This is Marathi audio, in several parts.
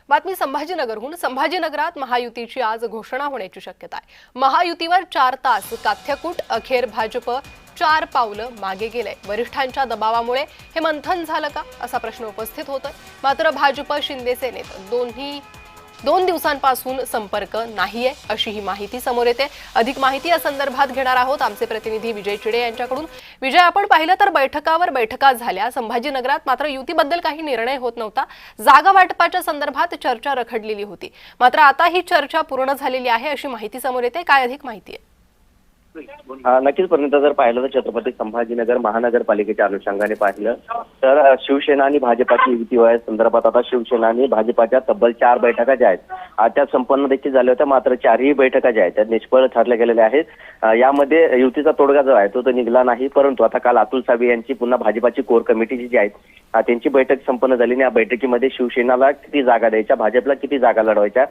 बातमी संभाजीनगरहून। संभाजीनगरात महायुतीची आज घोषणा होण्याची शक्यता आहे। महायुतीवर 4 तास काथ्यकूट, अखेर भाजप 4 पावलं मागे गेले। वरिष्ठांच्या दबावामुळे हे मंथन झालं का असा प्रश्न उपस्थित होतोय। मात्र भाजप शिंदे सेनेत दोन दिवसांपासून संपर्क नाहीये अशी ही माहिती समोर येते। अधिक माहिती या संदर्भात घेणार आहोत आमचे प्रतिनिधी विजय चिडे यांच्याकडून। विजय, आपण पाहिलं तर बैठका झाल्या संभाजीनगरात, मात्र युतीबद्दल काही निर्णय होत नव्हता। जागा वाटपाच्या संदर्भात चर्चा रखडलेली होती, मात्र आता ही चर्चा पूर्ण झालेली आहे अशी माहिती समोर येते। काय अधिक माहिती आहे? नक्कीच पर्यंत जर पाहिलं तर छत्रपती संभाजीनगर महानगरपालिकेच्या अनुषंगाने पाहिलं तर शिवसेना आणि भाजपाची युती व्हायच्या संदर्भात आता शिवसेना आणि भाजपाच्या तब्बल 4 बैठका ज्या आहेत त्या संपन्न देखील झाल्या होत्या। मात्र 4ही बैठका ज्या आहेत त्या निष्फळ ठरल्या गेलेल्या आहेत। यामध्ये युतीचा तोडगा जो आहे तो निघाला नाही। परंतु आता काल अतुल सावे यांची पुन्हा भाजपाची कोर कमिटी जी आहे त्यांची बैठक संपन्न झाली आणि या बैठकीमध्ये शिवसेनाला किती जागा द्यायच्या, भाजपला किती जागा लढवायच्या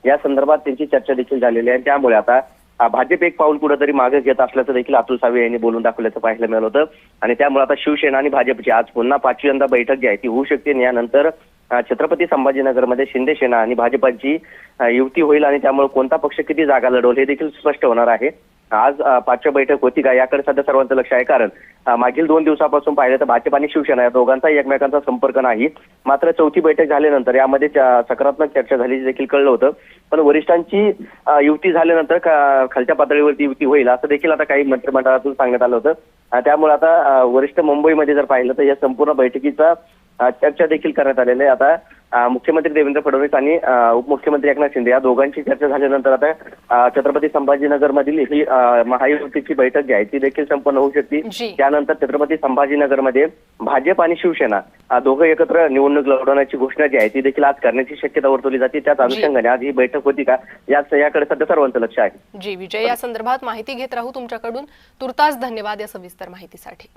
या संदर्भात त्यांची चर्चा देखील झालेली आहे। त्यामुळे आता भाजप एक पाऊल कुठेतरी मागे घेत असल्याचं देखील अतुल सावे यांनी बोलून दाखवल्याचं पाहायला मिळालं होतं। आणि त्यामुळे आता शिवसेना आणि भाजपची आज पुन्हा 5वी बैठक जी आहे ती होऊ शकते। यानंतर छत्रपती संभाजीनगरमध्ये शिंदे सेना आणि भाजपाची युती होईल आणि त्यामुळे कोणता पक्ष किती जागा लढवल हे देखील स्पष्ट होणार आहे। आज 5वी बैठक होती का याकडे सध्या सर्वांचं लक्ष आहे, कारण मागील 2 दिवसापासून पाहिलं तर भाजप आणि शिवसेना या दोघांचाही एकमेकांचा संपर्क नाही। मात्र 4थी बैठक झाल्यानंतर यामध्ये सकारात्मक चर्चा झाल्याचे देखील कळलं होतं। पण वरिष्ठांची युती झाल्यानंतर खालच्या पातळीवरती युती होईल असं देखील आता काही मंत्रिमंडळातून सांगण्यात आलं होतं। त्यामुळे आता वरिष्ठ मुंबईमध्ये जर पाहिलं तर या संपूर्ण बैठकीचा चर्चा देखील करण्यात आलेली आहे। आता मुख्यमंत्री देवेंद्र फडणवीस आणि उपमुख्यमंत्री एकनाथ शिंदे या दोघांची चर्चा झाल्यानंतर आता छत्रपती संभाजीनगर मधील ही महायुतीची बैठक जी आहे ती देखील संपन्न होऊ शकते। त्यानंतर छत्रपती संभाजीनगरमध्ये भाजप आणि शिवसेना दोघं एकत्र निवडणूक लढवण्याची घोषणा जी आहे ती देखील आज करण्याची शक्यता वर्तवली जाते। त्याच अनुषंगाने आज ही बैठक होती का याकडे सध्या सर्वांचं लक्ष आहे। जी विजय, या संदर्भात माहिती घेत राहू तुमच्याकडून। तुर्तास धन्यवाद या सविस्तर माहितीसाठी।